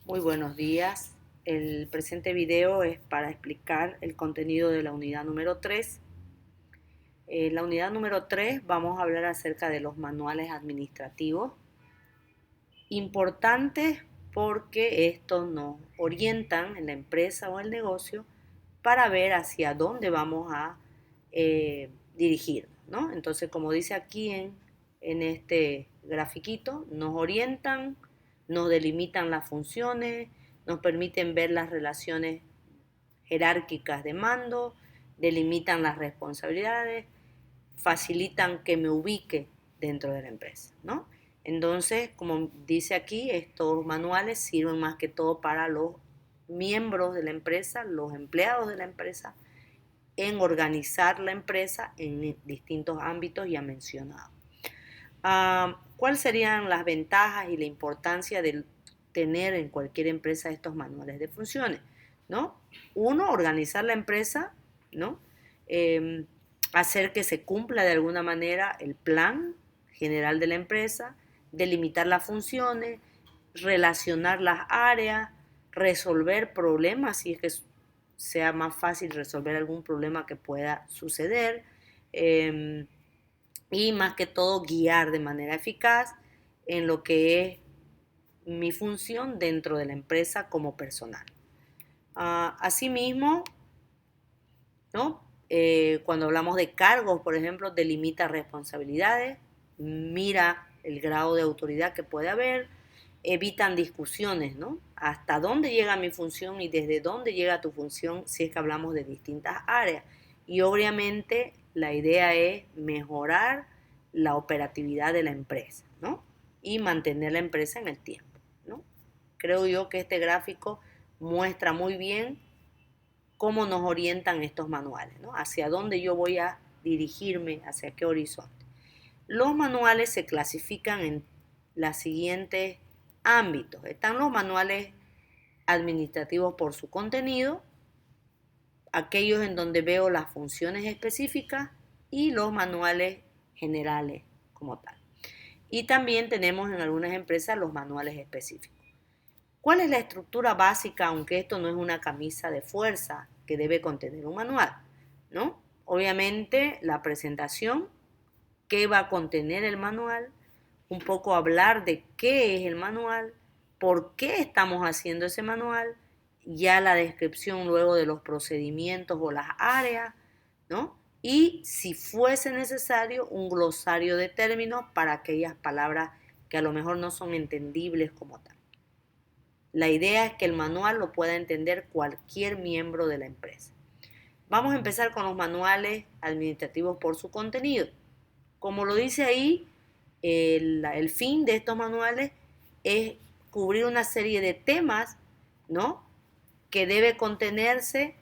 Muy buenos días. El presente video es para explicar el contenido de la unidad número 3. En la unidad número 3 vamos a hablar acerca de los manuales administrativos, importantes porque estos nos orientan en la empresa o el negocio para ver hacia dónde vamos a dirigirnos, ¿no? Entonces, como dice aquí en este grafiquito, nos orientan, nos delimitan las funciones, nos permiten ver las relaciones jerárquicas de mando, delimitan las responsabilidades, facilitan que me ubique dentro de la empresa, ¿no? Entonces, como dice aquí, estos manuales sirven más que todo para los miembros de la empresa, los empleados de la empresa, en organizar la empresa en distintos ámbitos ya mencionados. ¿Cuáles serían las ventajas y la importancia de tener en cualquier empresa estos manuales de funciones? ¿No? Uno, organizar la empresa, ¿no? Eh, Hacer que se cumpla de alguna manera el plan general de la empresa, delimitar las funciones, relacionar las áreas, resolver problemas si es que sea más fácil resolver algún problema que pueda suceder. Eh, y más que todo guiar de manera eficaz en lo que es mi función dentro de la empresa como personal. Asimismo, ¿no? Cuando hablamos de cargos, por ejemplo, delimita responsabilidades, mira el grado de autoridad que puede haber, evitan discusiones, ¿no? Hasta dónde llega mi función y desde dónde llega tu función si es que hablamos de distintas áreas. Y obviamente la idea es mejorar la operatividad de la empresa, ¿no? Y mantener la empresa en el tiempo, ¿no? Creo yo que este gráfico muestra muy bien cómo nos orientan estos manuales, ¿no? Hacia dónde yo voy a dirigirme, hacia qué horizonte. Los manuales se clasifican en los siguientes ámbitos. Están los manuales administrativos por su contenido, aquellos en donde veo las funciones específicas y los manuales generales como tal. Y también tenemos en algunas empresas los manuales específicos. ¿Cuál es la estructura básica, aunque esto no es una camisa de fuerza que debe contener un manual? ¿No? Obviamente la presentación, qué va a contener el manual, un poco hablar de qué es el manual, por qué estamos haciendo ese manual, ya la descripción luego de los procedimientos o las áreas, ¿no? Y si fuese necesario, un glosario de términos para aquellas palabras que a lo mejor no son entendibles como tal. La idea es que el manual lo pueda entender cualquier miembro de la empresa. Vamos a empezar con los manuales administrativos por su contenido. Como lo dice ahí, el fin de estos manuales es cubrir una serie de temas, ¿no? Que debe contenerse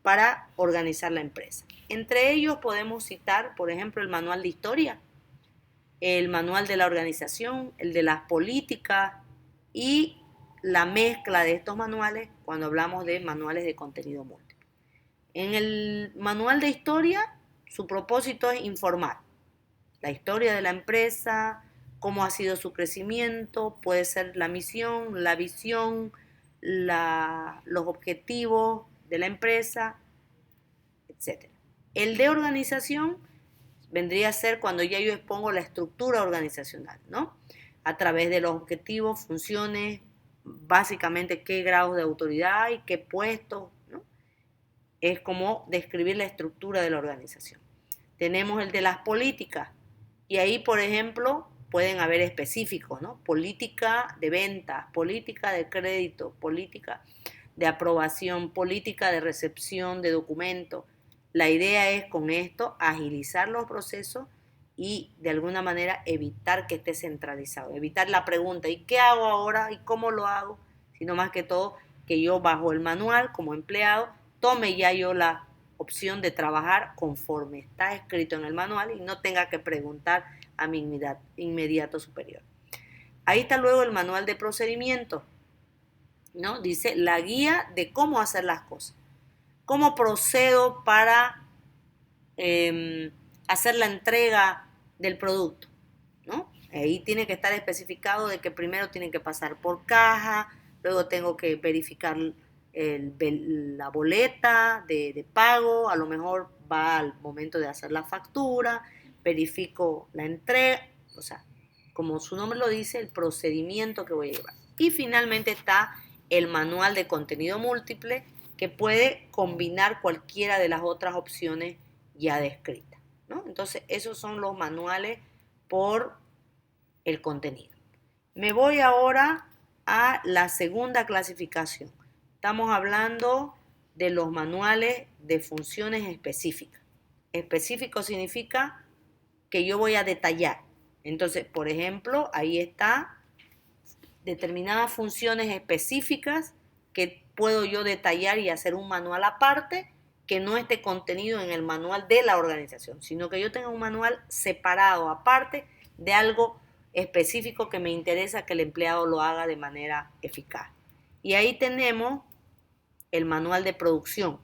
para organizar la empresa. Entre ellos podemos citar, por ejemplo, el manual de historia, el manual de la organización, el de las políticas y la mezcla de estos manuales cuando hablamos de manuales de contenido múltiple. En el manual de historia, su propósito es informar la historia de la empresa, cómo ha sido su crecimiento, puede ser la misión, la visión, los objetivos de la empresa, etcétera. El de organización vendría a ser cuando ya yo expongo la estructura organizacional, ¿no? A través de los objetivos, funciones, básicamente qué grados de autoridad y qué puestos, ¿no? Es como describir la estructura de la organización. Tenemos el de las políticas y ahí, por ejemplo, pueden haber específicos, ¿no? Política de ventas, política de crédito, política de aprobación, política de recepción de documentos. La idea es con esto agilizar los procesos y de alguna manera evitar que esté centralizado, evitar la pregunta ¿y qué hago ahora? ¿Y cómo lo hago? Sino más que todo que yo bajo el manual como empleado tome ya yo la opción de trabajar conforme está escrito en el manual y no tenga que preguntar a mi inmediato superior. Ahí está luego el manual de procedimientos, ¿no? Dice la guía de cómo hacer las cosas. ¿Cómo procedo para hacer la entrega del producto? ¿No? Ahí tiene que estar especificado de que primero tienen que pasar por caja, luego tengo que verificar la boleta de pago, a lo mejor va al momento de hacer la factura, verifico la entrega, o sea, como su nombre lo dice, el procedimiento que voy a llevar. Y finalmente está el manual de contenido múltiple, que puede combinar cualquiera de las otras opciones ya descritas, ¿no? Entonces, esos son los manuales por el contenido. Me voy ahora a la segunda clasificación. Estamos hablando de los manuales de funciones específicas. Específico significa que yo voy a detallar. Entonces, por ejemplo, ahí está determinadas funciones específicas que puedo yo detallar y hacer un manual aparte que no esté contenido en el manual de la organización, sino que yo tenga un manual separado, aparte de algo específico que me interesa que el empleado lo haga de manera eficaz. Y ahí tenemos el manual de producción,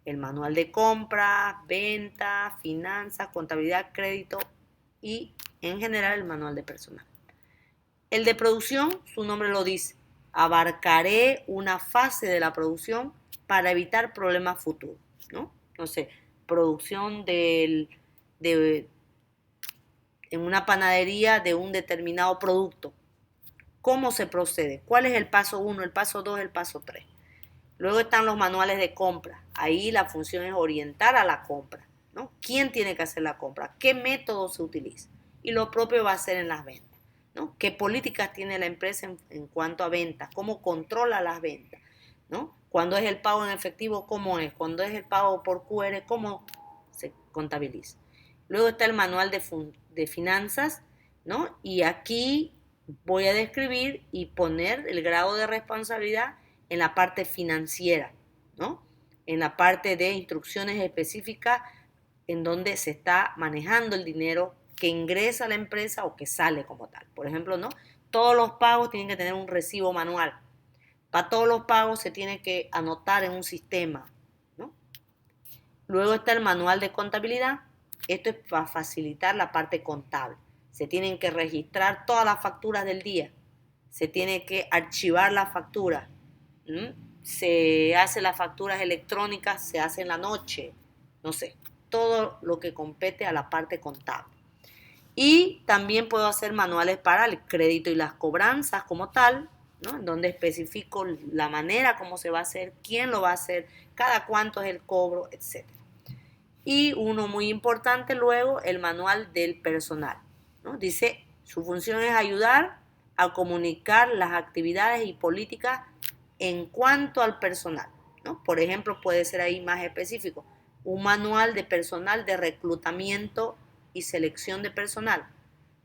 el manual de compra, venta, finanzas, contabilidad, crédito y en general el manual de personal. El de producción, su nombre lo dice, abarcaré una fase de la producción para evitar problemas futuros, ¿no? Entonces, producción en una panadería de un determinado producto. ¿Cómo se procede? ¿Cuál es el paso 1, el paso 2, el paso 3? Luego están los manuales de compra. Ahí la función es orientar a la compra, ¿no? ¿Quién tiene que hacer la compra? ¿Qué método se utiliza? Y lo propio va a ser en las ventas, ¿no? ¿Qué políticas tiene la empresa en cuanto a ventas? ¿Cómo controla las ventas? ¿No? Cuando es el pago en efectivo, ¿cómo es? Cuando es el pago por QR, ¿cómo se contabiliza? Luego está el manual de finanzas, ¿no? Y aquí voy a describir y poner el grado de responsabilidad en la parte financiera, ¿no? En la parte de instrucciones específicas en donde se está manejando el dinero que ingresa a la empresa o que sale como tal. Por ejemplo, ¿no? Todos los pagos tienen que tener un recibo manual. Para todos los pagos se tiene que anotar en un sistema, ¿no? Luego está el manual de contabilidad. Esto es para facilitar la parte contable. Se tienen que registrar todas las facturas del día. Se tiene que archivar las facturas. Se hace las facturas electrónicas, se hace en la noche. No sé, todo lo que compete a la parte contable. Y también puedo hacer manuales para el crédito y las cobranzas como tal, ¿no? En donde especifico la manera como se va a hacer, quién lo va a hacer, cada cuánto es el cobro, etc. Y uno muy importante luego, el manual del personal, ¿no? Dice, su función es ayudar a comunicar las actividades y políticas en cuanto al personal, ¿no? Por ejemplo, puede ser ahí más específico, un manual de personal de reclutamiento y selección de personal,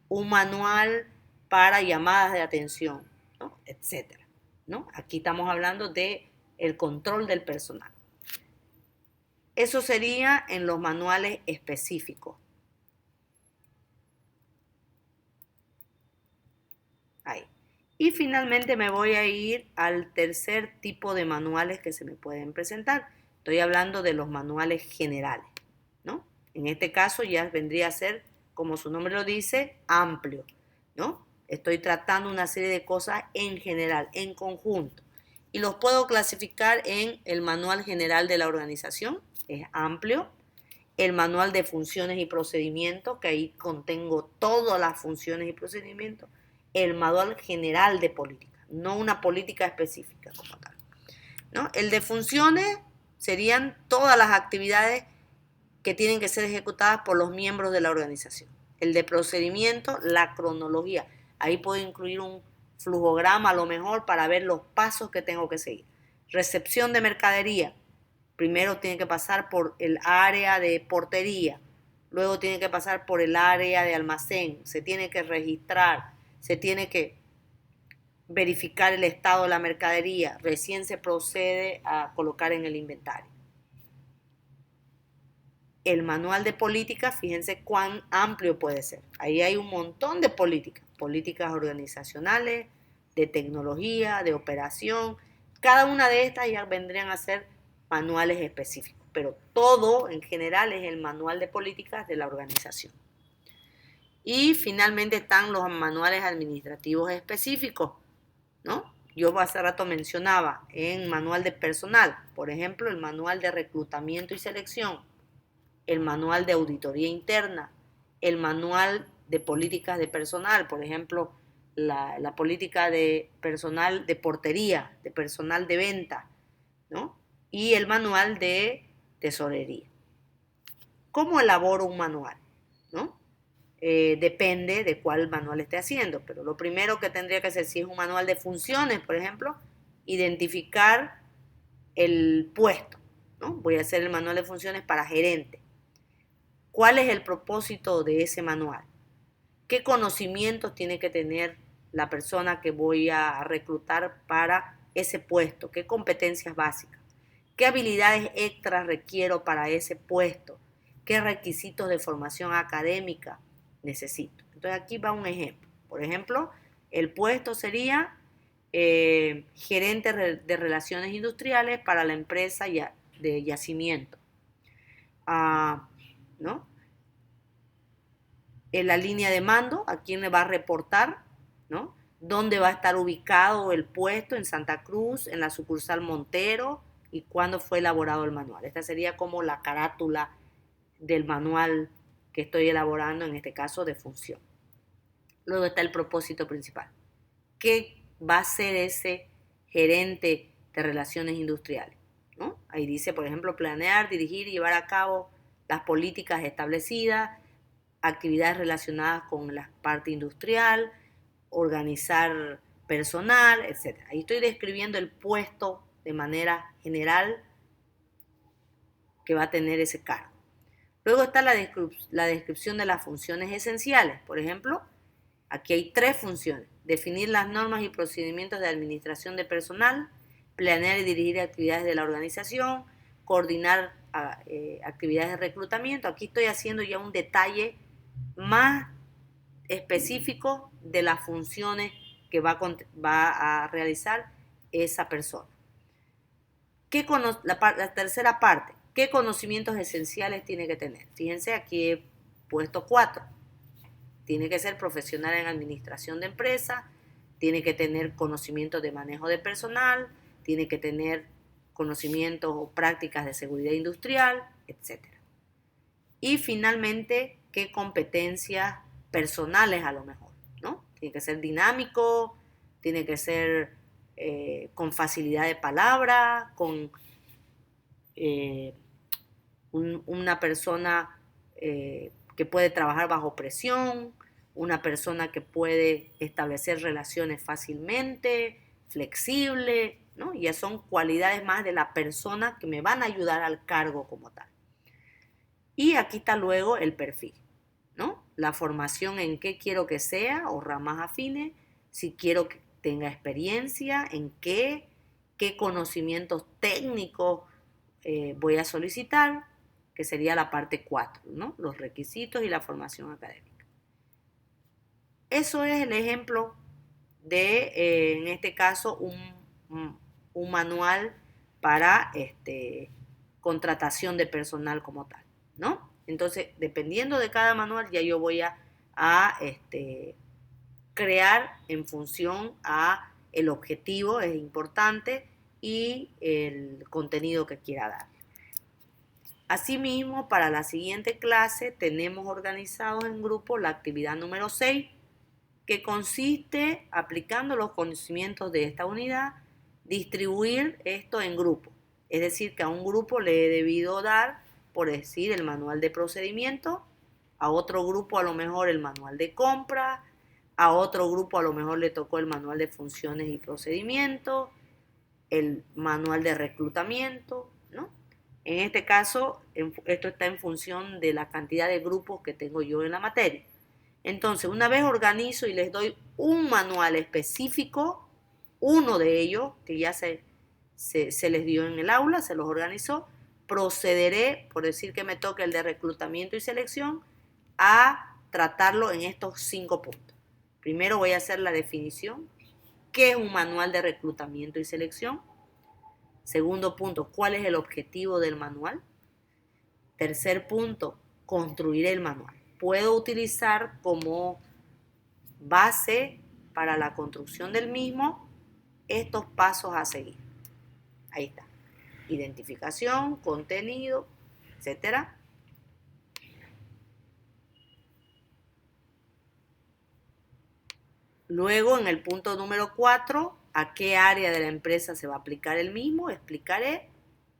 un manual para llamadas de atención, ¿no? Etcétera, ¿no? Aquí estamos hablando de el control del personal. Eso sería en los manuales específicos. Ahí. Y finalmente me voy a ir al tercer tipo de manuales que se me pueden presentar. Estoy hablando de los manuales generales, ¿no? En este caso ya vendría a ser, como su nombre lo dice, amplio, ¿no? Estoy tratando una serie de cosas en general, en conjunto. Y los puedo clasificar en el manual general de la organización, es amplio. El manual de funciones y procedimientos, que ahí contengo todas las funciones y procedimientos. El manual general de política, no una política específica como tal, ¿no? El de funciones serían todas las actividades que tienen que ser ejecutadas por los miembros de la organización. El de procedimiento, la cronología. Ahí puedo incluir un flujograma a lo mejor para ver los pasos que tengo que seguir. Recepción de mercadería. Primero tiene que pasar por el área de portería, luego tiene que pasar por el área de almacén, se tiene que registrar, se tiene que verificar el estado de la mercadería, recién se procede a colocar en el inventario. El manual de políticas, fíjense cuán amplio puede ser. Ahí hay un montón de políticas, políticas organizacionales, de tecnología, de operación. Cada una de estas ya vendrían a ser manuales específicos, pero todo en general es el manual de políticas de la organización. Y finalmente están los manuales administrativos específicos, ¿no? yo hace rato mencionaba en manual de personal, por ejemplo, el manual de reclutamiento y selección, el manual de auditoría interna, el manual de políticas de personal, por ejemplo, la política de personal de portería, de personal de venta, ¿no? Y el manual de tesorería. ¿Cómo elaboro un manual? ¿No? Depende de cuál manual esté haciendo, pero lo primero que tendría que hacer, si es un manual de funciones, por ejemplo, identificar el puesto, ¿no? Voy a hacer el manual de funciones para gerente. ¿Cuál es el propósito de ese manual? ¿Qué conocimientos tiene que tener la persona que voy a reclutar para ese puesto? ¿Qué competencias básicas? ¿Qué habilidades extras requiero para ese puesto? ¿Qué requisitos de formación académica necesito? Entonces aquí va un ejemplo. Por ejemplo, el puesto sería gerente de relaciones industriales para la empresa de yacimiento. ¿No? En la línea de mando, a quién le va a reportar, ¿no? Dónde va a estar ubicado el puesto, en Santa Cruz, en la sucursal Montero, y cuándo fue elaborado el manual. Esta sería como la carátula del manual que estoy elaborando, en este caso de función. Luego está el propósito principal. ¿Qué va a hacer ese gerente de relaciones industriales? ¿No? Ahí dice, por ejemplo, planear, dirigir y llevar a cabo las políticas establecidas, actividades relacionadas con la parte industrial, organizar personal, etc. Ahí estoy describiendo el puesto de manera general que va a tener ese cargo. Luego está la descripción de las funciones esenciales. Por ejemplo, aquí hay 3 funciones: definir las normas y procedimientos de administración de personal, planear y dirigir actividades de la organización, coordinar actividades de reclutamiento. Aquí estoy haciendo ya un detalle más específico de las funciones que va a realizar esa persona. La tercera parte, ¿qué conocimientos esenciales tiene que tener? Fíjense, aquí he puesto 4. Tiene que ser profesional en administración de empresa, tiene que tener conocimientos de manejo de personal, tiene que tener conocimientos o prácticas de seguridad industrial, etc. Y finalmente, ¿qué competencias personales a lo mejor? ¿No? Tiene que ser dinámico, tiene que ser con facilidad de palabra, con una persona que puede trabajar bajo presión, una persona que puede establecer relaciones fácilmente, flexible, ¿no? Ya son cualidades más de la persona que me van a ayudar al cargo como tal. Y aquí está luego el perfil, ¿no? La formación en qué quiero que sea o ramas afines, si quiero que tenga experiencia, en qué conocimientos técnicos voy a solicitar, que sería la parte 4, ¿no? Los requisitos y la formación académica. Eso es el ejemplo de, en este caso, un manual para contratación de personal como tal, ¿no? Entonces, dependiendo de cada manual, ya yo voy a crear en función a el objetivo, es importante, y el contenido que quiera dar. Asimismo, para la siguiente clase tenemos organizados en grupo la actividad número 6, que consiste, aplicando los conocimientos de esta unidad, distribuir esto en grupo. Es decir, que a un grupo le he debido dar, por decir, el manual de procedimiento, a otro grupo a lo mejor el manual de compra, a otro grupo a lo mejor le tocó el manual de funciones y procedimientos, el manual de reclutamiento, ¿no? En este caso, esto está en función de la cantidad de grupos que tengo yo en la materia. Entonces, una vez organizo y les doy un manual específico, uno de ellos, que ya se les dio en el aula, se los organizó, procederé, por decir que me toque el de reclutamiento y selección, a tratarlo en estos 5 puntos. Primero voy a hacer la definición, ¿qué es un manual de reclutamiento y selección? Segundo punto, ¿cuál es el objetivo del manual? Tercer punto, construir el manual. Puedo utilizar como base para la construcción del mismo estos pasos a seguir. Ahí está. Identificación, contenido, etcétera. Luego, en el punto número 4, a qué área de la empresa se va a aplicar el mismo, explicaré.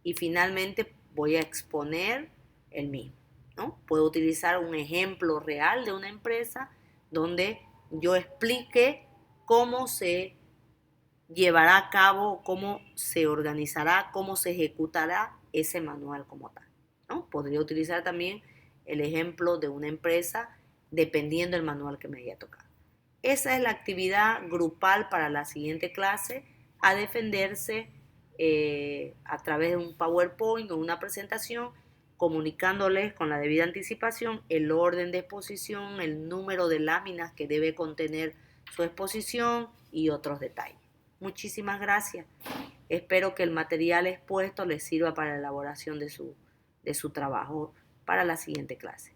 Y finalmente voy a exponer el mismo, ¿no? Puedo utilizar un ejemplo real de una empresa donde yo explique cómo se llevará a cabo, cómo se organizará, cómo se ejecutará ese manual como tal, ¿no? Podría utilizar también el ejemplo de una empresa dependiendo del manual que me haya tocado. Esa es la actividad grupal para la siguiente clase, a defenderse a través de un PowerPoint o una presentación, comunicándoles con la debida anticipación el orden de exposición, el número de láminas que debe contener su exposición y otros detalles. Muchísimas gracias. Espero que el material expuesto les sirva para la elaboración de su trabajo para la siguiente clase.